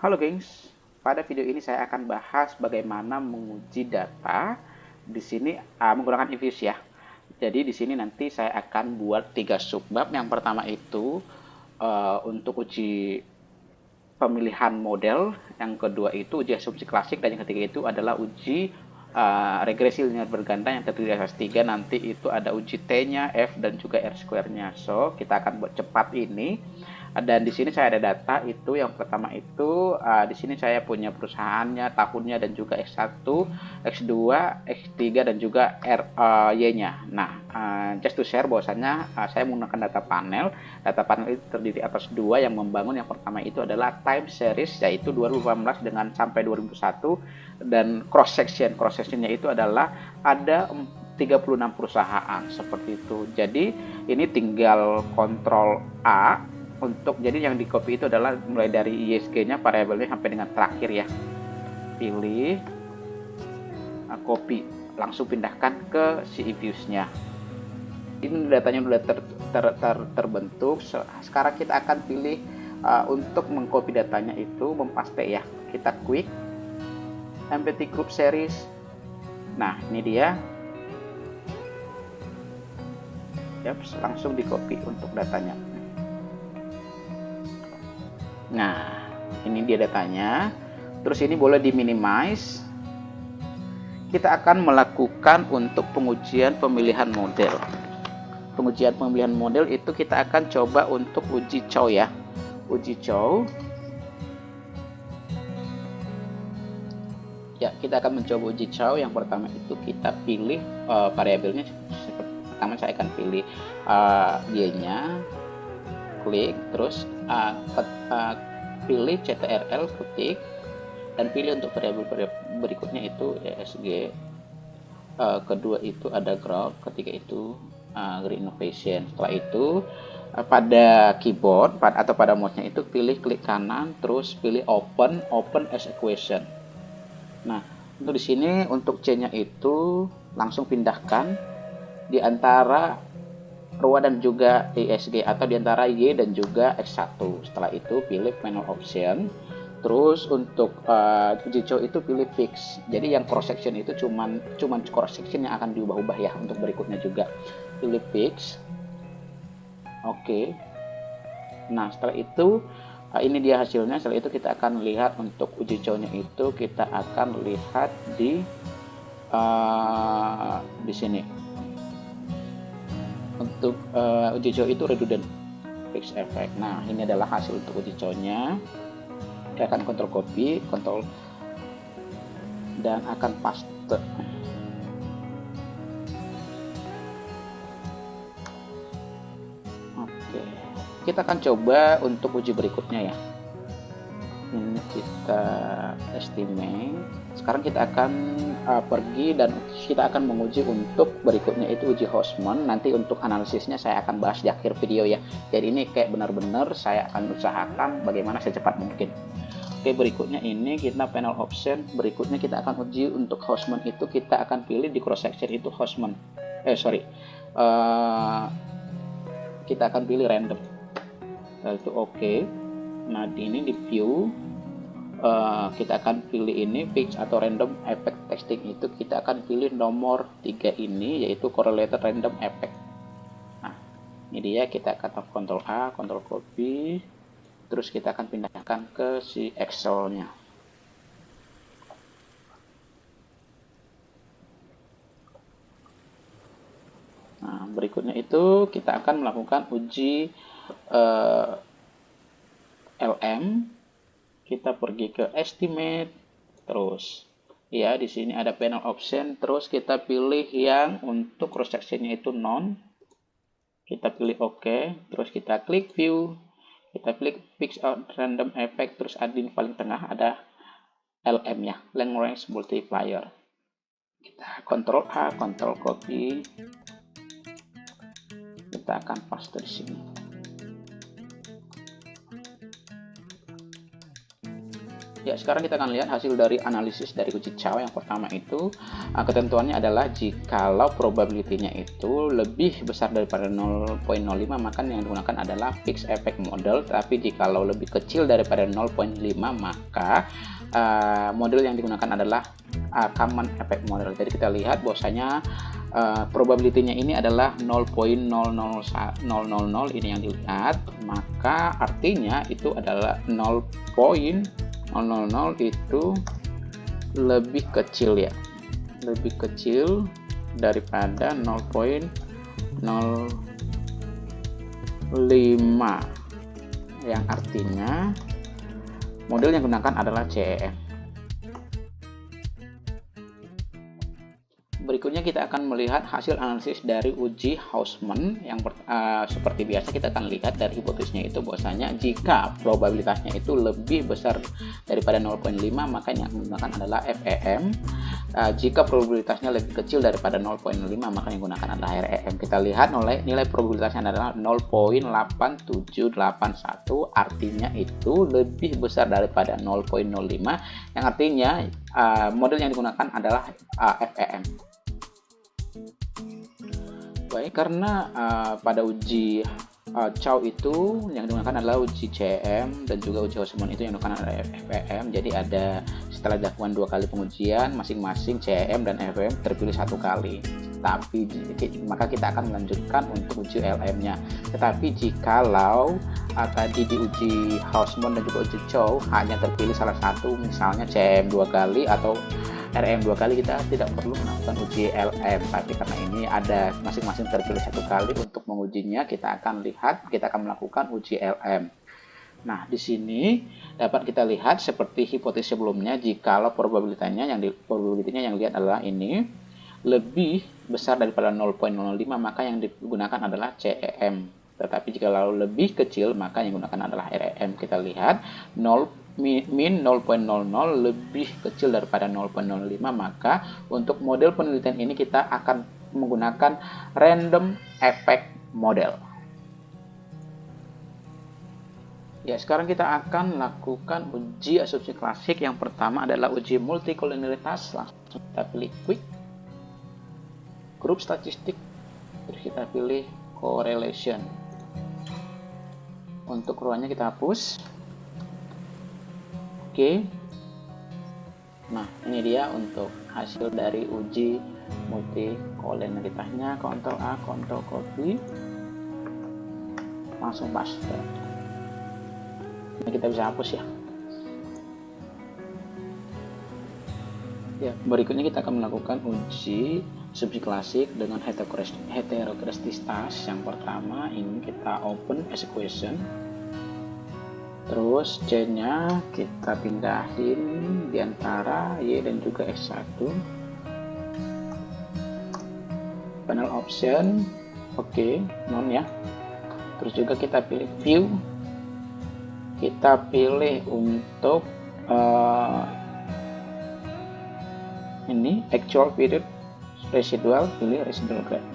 Halo gengs, pada video ini saya akan bahas bagaimana menguji data di sini menggunakan Infuse ya. Jadi di sini nanti saya akan buat 3 subbab. Yang pertama itu untuk uji pemilihan model, yang kedua itu uji asumsi klasik, dan yang ketiga itu adalah uji regresi linear berganda yang terdiri dari tiga. Nanti itu ada uji T-nya, F, dan juga R square-nya. So, kita akan buat cepat ini. Dan di sini saya ada data itu. Yang pertama itu di sini saya punya perusahaannya, tahunnya, dan juga X1, X2, X3, dan juga Y-nya. Nah, just to share bahwasannya saya menggunakan data panel. Data panel itu terdiri atas dua yang membangun. Yang pertama itu adalah time series, yaitu 2018 dengan sampai 2001, dan cross section. Cross sectionnya itu adalah ada 36 perusahaan seperti itu. Jadi ini tinggal kontrol A untuk, jadi yang di copy itu adalah mulai dari ISG-nya, variabelnya, sampai dengan terakhir ya. Pilih copy, langsung pindahkan ke si Infuse-nya. Ini datanya sudah terbentuk. Sekarang kita akan pilih untuk mengcopy datanya itu mempaste ya. Kita klik empty group series. Nah, ini dia. Yap, langsung di copy untuk datanya. Nah, ini dia datanya. Terus ini boleh di minimize. Kita akan melakukan untuk pengujian pemilihan model. Pengujian pemilihan model itu kita akan coba untuk uji chow ya. Uji chow. Ya, kita akan mencoba uji chow. Yang pertama itu kita pilih variabelnya. Pertama saya akan pilih Y-nya. Klik, terus pilih CTRL, ketik, dan pilih untuk variabel berikutnya itu ESG, kedua itu ada growth, ketiga itu green innovation. Setelah itu pada keyboard atau pada mouse-nya itu pilih klik kanan, terus pilih open as equation. Nah, untuk di sini untuk C-nya itu langsung pindahkan di antara RUA dan juga ESG, atau di antara Y dan juga X1. Setelah itu pilih panel option. Terus untuk uji chow itu pilih fix. Jadi yang cross section itu cuman cross section yang akan diubah-ubah ya. Untuk berikutnya juga pilih fix. Oke. Nah, setelah itu ini dia hasilnya. Setelah itu kita akan lihat untuk uji chow-nya itu kita akan lihat di sini. Untuk uji chow itu redundant fix effect. Nah, ini adalah hasil untuk uji chow-nya. Saya akan kontrol copy, kontrol, dan akan paste. Oke, kita akan coba untuk uji berikutnya ya. Ini kita estimate. Sekarang kita akan pergi dan kita akan menguji untuk berikutnya itu uji Hostman. Nanti untuk analisisnya saya akan bahas di akhir video ya. Jadi ini kayak benar-benar saya akan usahakan bagaimana secepat mungkin. Oke, berikutnya ini kita panel option. Berikutnya kita akan uji untuk Hostman itu kita akan pilih di cross section itu Hostman. Kita akan pilih random. Lalu itu oke. Nah, ini di view kita akan pilih ini fix atau random effect testing, itu kita akan pilih nomor 3 ini, yaitu correlated random effect. Nah, ini dia. Kita akan Ctrl A, Ctrl copy, terus kita akan pindahkan ke si Excel-nya. Nah, berikutnya itu kita akan melakukan uji LM. Kita pergi ke estimate, terus ya di sini ada panel option, terus kita pilih yang untuk cross sectionnya itu none. Kita pilih OK, terus kita klik view, kita klik fix out random effect, terus ada di paling tengah ada LM ya, length range multiplier. Kita Ctrl A, Ctrl copy, kita akan paste di sini. Ya, sekarang kita akan lihat hasil dari analisis dari uji Chow. Yang pertama itu ketentuannya adalah jikalau probability-nya itu lebih besar daripada 0,05 maka yang digunakan adalah fixed effect model. Tapi jikalau lebih kecil daripada 0,5 maka model yang digunakan adalah common effect model. Jadi kita lihat bahwasanya probability-nya ini adalah 0,00000 ini yang dilihat, maka artinya itu adalah 0,000 itu lebih kecil ya, lebih kecil daripada 0,05 yang artinya model yang digunakan adalah CEM. Berikutnya kita akan melihat hasil analisis dari uji Hausman. Yang seperti biasa kita akan lihat dari hipotesisnya itu bahwasanya jika probabilitasnya itu lebih besar daripada 0,5 maka yang digunakan adalah FEM. Jika probabilitasnya lebih kecil daripada 0,5 maka yang digunakan adalah REM. Kita lihat nilai probabilitasnya adalah 0,8781, artinya itu lebih besar daripada 0,05 yang artinya model yang digunakan adalah FEM. Baik, karena pada uji Chow itu yang digunakan adalah uji CEM dan juga uji Hausman itu yang digunakan adalah FEM. Jadi ada setelah dilakukan 2 kali pengujian masing-masing CEM dan FEM terpilih 1 kali. Tapi maka kita akan melanjutkan untuk uji LM-nya. Tetapi jikalau tadi di uji Hausman dan juga uji Chow hanya terpilih salah satu, misalnya CEM 2 kali atau RM 2 kali, kita tidak perlu melakukan uji LM. Tapi karena ini ada masing-masing terpilih 1 kali, untuk mengujinya kita akan melakukan uji LM. Nah, di sini dapat kita lihat seperti hipotesis sebelumnya, jikalau probabilitasnya yang dilihat adalah ini lebih besar daripada 0,05 maka yang digunakan adalah CEM. Tetapi jika lebih kecil maka yang digunakan adalah REM. Kita lihat min 0,00 lebih kecil daripada 0,05 maka untuk model penelitian ini kita akan menggunakan random effect model. Ya, sekarang kita akan lakukan uji asumsi klasik. Yang pertama adalah uji multikolinialitas. Langsung kita pilih quick, grup statistik, terus kita pilih correlation. Untuk ruangnya kita hapus. Oke. Nah, ini dia untuk hasil dari uji multikolinialitasnya. Ctrl A, Ctrl copy, langsung paste. Ini kita bisa hapus ya. Ya, berikutnya kita akan melakukan uji asumsi klasik dengan heterogeneisitas. Yang pertama ini kita open as equation. Terus C-nya kita pindahin di antara Y dan juga S1. Panel option, oke, non ya. Terus juga kita pilih view. Kita pilih untuk ini actual period residual, pilih residual grade.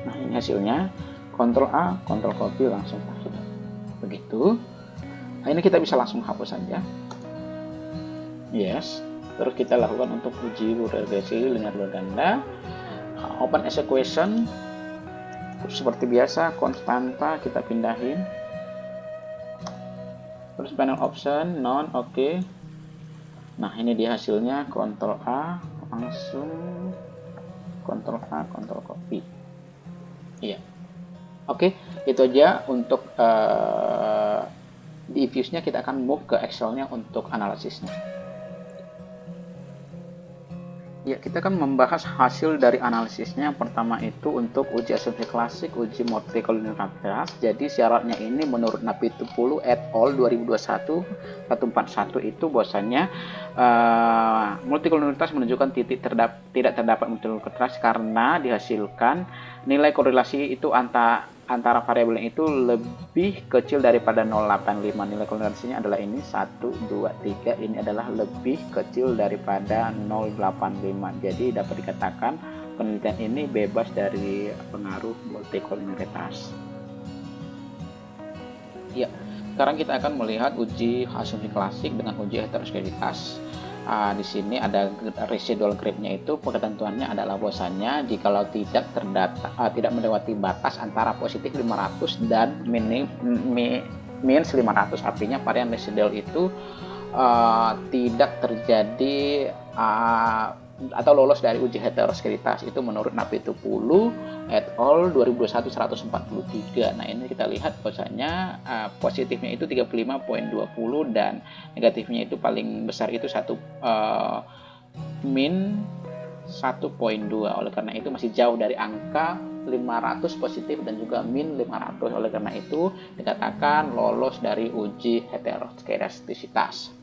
Nah, ini hasilnya. Ctrl A, Ctrl copy, langsung paste. Begitu. Nah, ini kita bisa langsung hapus saja. Yes. Terus kita lakukan untuk uji regresi linear dua ganda. Open as equation. Seperti biasa, konstanta kita pindahin. Terus panel option, non, oke. Nah, ini dia hasilnya. Ctrl A, langsung Ctrl A, Ctrl copy. Iya. Oke, itu aja untuk di views-nya. Kita akan move ke Excel-nya untuk analisisnya. Ya, kita akan membahas hasil dari analisisnya. Yang pertama itu untuk uji asumsi klasik, uji multikolinialitas. Jadi syaratnya ini menurut Napitupulu et al. 2021-141 itu bahwasanya multikolinialitas menunjukkan tidak terdapat multikolinialitas karena dihasilkan nilai korelasi itu antara variabel itu lebih kecil daripada 0,85. Nilai korelasinya adalah ini 1, 2, 3. Ini adalah lebih kecil daripada 0,85. Jadi dapat dikatakan penelitian ini bebas dari pengaruh multikolinialitas. Ya, sekarang kita akan melihat uji asumsi klasik dengan uji heteroskeditas. Di sini ada residual graph-nya, itu ketentuannya adalah bahwasanya jikalau tidak melewati batas antara positif 500 dan minus 500, artinya varian residual itu tidak terjadi atau lolos dari uji heteroskeditas, itu menurut Napitupulu et al. 2021 143. Nah, ini kita lihat bahwasanya positifnya itu 35,20 dan negatifnya itu paling besar itu min 1,2. Oleh karena itu masih jauh dari angka 500 positif dan juga min 500. Oleh karena itu dikatakan lolos dari uji heteroskedastisitas.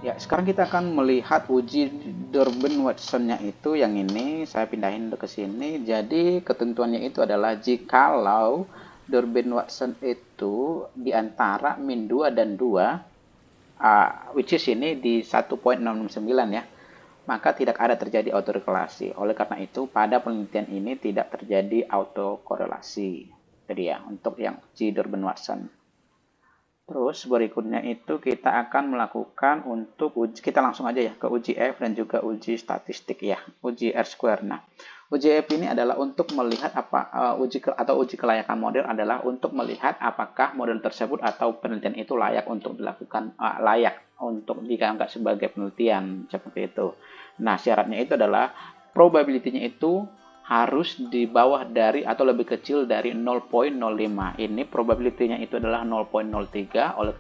Ya, sekarang kita akan melihat uji Durbin-Watson-nya, itu yang ini. Saya pindahin ke sini. Jadi ketentuannya itu adalah jikalau Durbin-Watson itu di antara min 2 dan 2, which is ini di 1,669 ya, maka tidak ada terjadi autokorelasi. Oleh karena itu pada penelitian ini tidak terjadi autokorelasi. Jadi ya, untuk yang uji Durbin-Watson. Terus berikutnya itu kita akan melakukan untuk uji, kita langsung aja ya ke uji F dan juga uji statistik ya, uji R-square. Nah, uji F ini adalah untuk melihat uji kelayakan model adalah untuk melihat apakah model tersebut atau penelitian itu layak untuk dilakukan, layak untuk dianggap sebagai penelitian, seperti itu. Nah, syaratnya itu adalah probability-nya itu harus di bawah dari atau lebih kecil dari 0,05. Ini probability-nya itu adalah 0,03. Oleh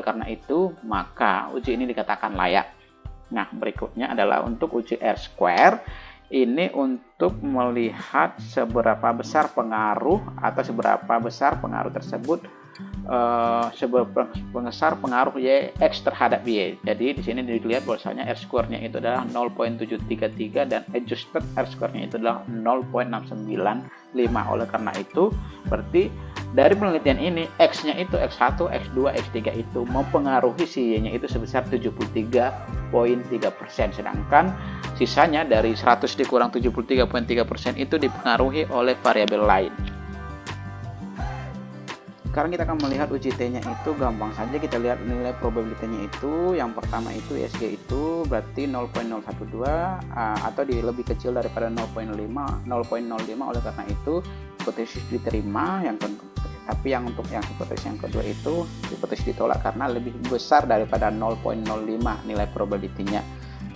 karena itu maka uji ini dikatakan layak. Nah, berikutnya adalah untuk uji R-square. Ini untuk melihat seberapa besar pengaruh tersebut, sebesar pengaruh Y X terhadap Y. Jadi di sini dilihat bahwasanya R-square-nya itu adalah 0,733 dan adjusted R-square-nya itu adalah 0,695. Oleh karena itu berarti dari penelitian ini X-nya itu X1, X2, X3 itu mempengaruhi si Y-nya itu sebesar 73,3%, sedangkan sisanya dari 100 dikurang 73,3% itu dipengaruhi oleh variabel lain. Sekarang kita akan melihat uji T-nya itu gampang saja. Kita lihat nilai probability-nya itu. Yang pertama itu ISG itu berarti 0,012 atau lebih kecil daripada 0,05. Oleh karena itu hipotesis diterima. Tapi yang untuk yang hipotesis yang kedua itu hipotesis ditolak karena lebih besar daripada 0,05 nilai probability-nya.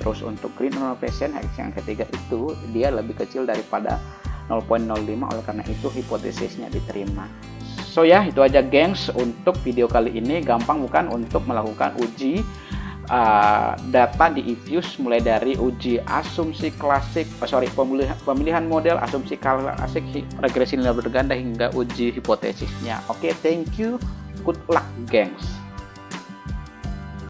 Terus untuk green normalization yang ketiga itu dia lebih kecil daripada 0,05. Oleh karena itu hipotesisnya diterima. So ya, itu aja gengs untuk video kali ini. Gampang bukan untuk melakukan uji data di eFuse, mulai dari uji asumsi klasik, pemilihan model, asumsi klasik, regresi nilai berganda hingga uji hipotesisnya. Oke, thank you, good luck gengs.